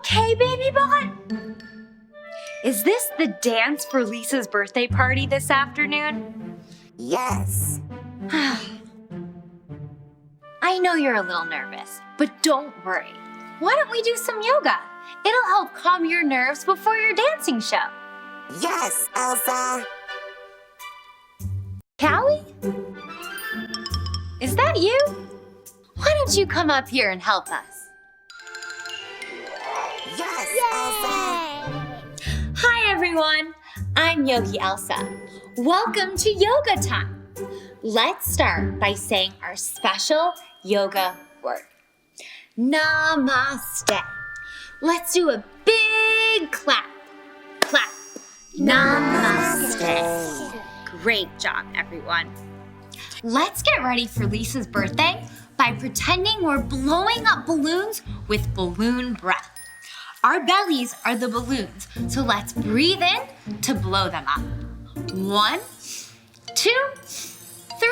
okay, Baby Bot? Is this the dance for Lisa's birthday party this afternoon? Yes. I know you're a little nervous, but don't worry. Why don't we do some yoga? It'll help calm your nerves before your dancing show. Yes, Elsa. Cowy? Is that you? Why don't you come up here and help us? Yes, Elsa. Hi, everyone. I'm Yogi Elsa. Welcome to Yoga Time. Let's start by saying our special yoga word. Namaste. Let's do a big clap. Clap. Namaste. Great job, everyone. Let's get ready for Lisa's birthday by pretending we're blowing up balloons with balloon breath. Our bellies are the balloons, so let's breathe in to blow them up. 1, 2, 3.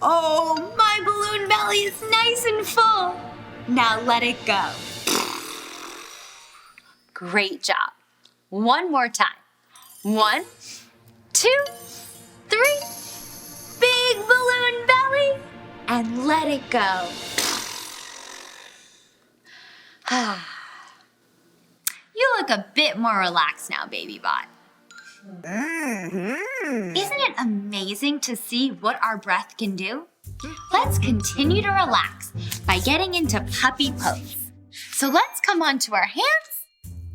Oh, my balloon belly is nice and full. Now let it go. Great job. One more time. 1, 2, 3. Big balloon belly. And let it go. You look a bit more relaxed now, Baby Bot. Isn't it amazing to see what our breath can do? Let's continue to relax by getting into puppy pose. So let's come onto our hands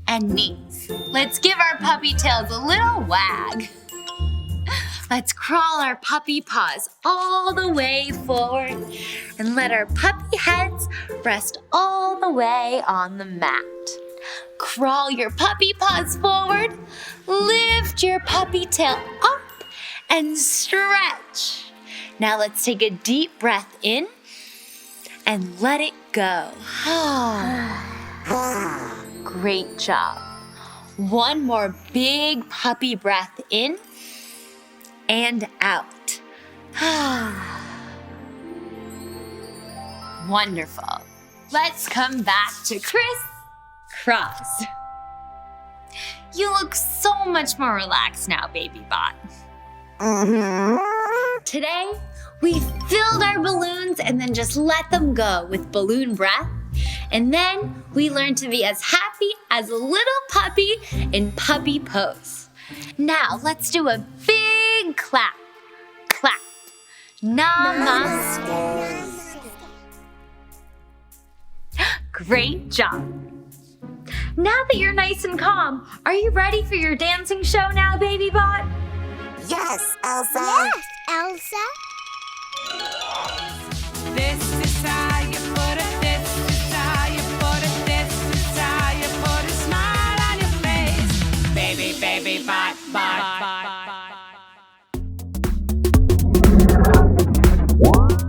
and knees. Let's give our puppy tails a little wag. Let's crawl our puppy paws all the way forward and let our puppy heads rest all the way on the mat. Crawl your puppy paws forward, lift your puppy tail up, and stretch. Now let's take a deep breath in and let it go. Great job. One more big puppy breath in and out. Wonderful. Let's come back to crisscross. You look so much more relaxed now, Baby Bot. Today, we filled our balloons and then just let them go with balloon breath. And then we learned to be as happy as a little puppy in puppy pose. Now, let's do a big clap. Clap. Namaste. Great job. Now that you're nice and calm, are you ready for your dancing show now, Baby Bot? Yes, Elsa. Yes, Elsa. This is how you put it, this is how you put it, this is how you put a smile on your face. Baby, baby, bot, bot, bot.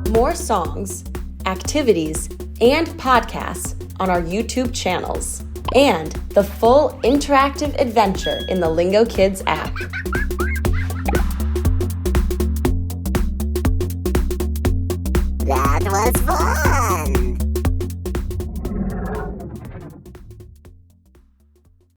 More songs, activities, and podcasts on our YouTube channels, and the full interactive adventure in the Lingokids app. That was fun.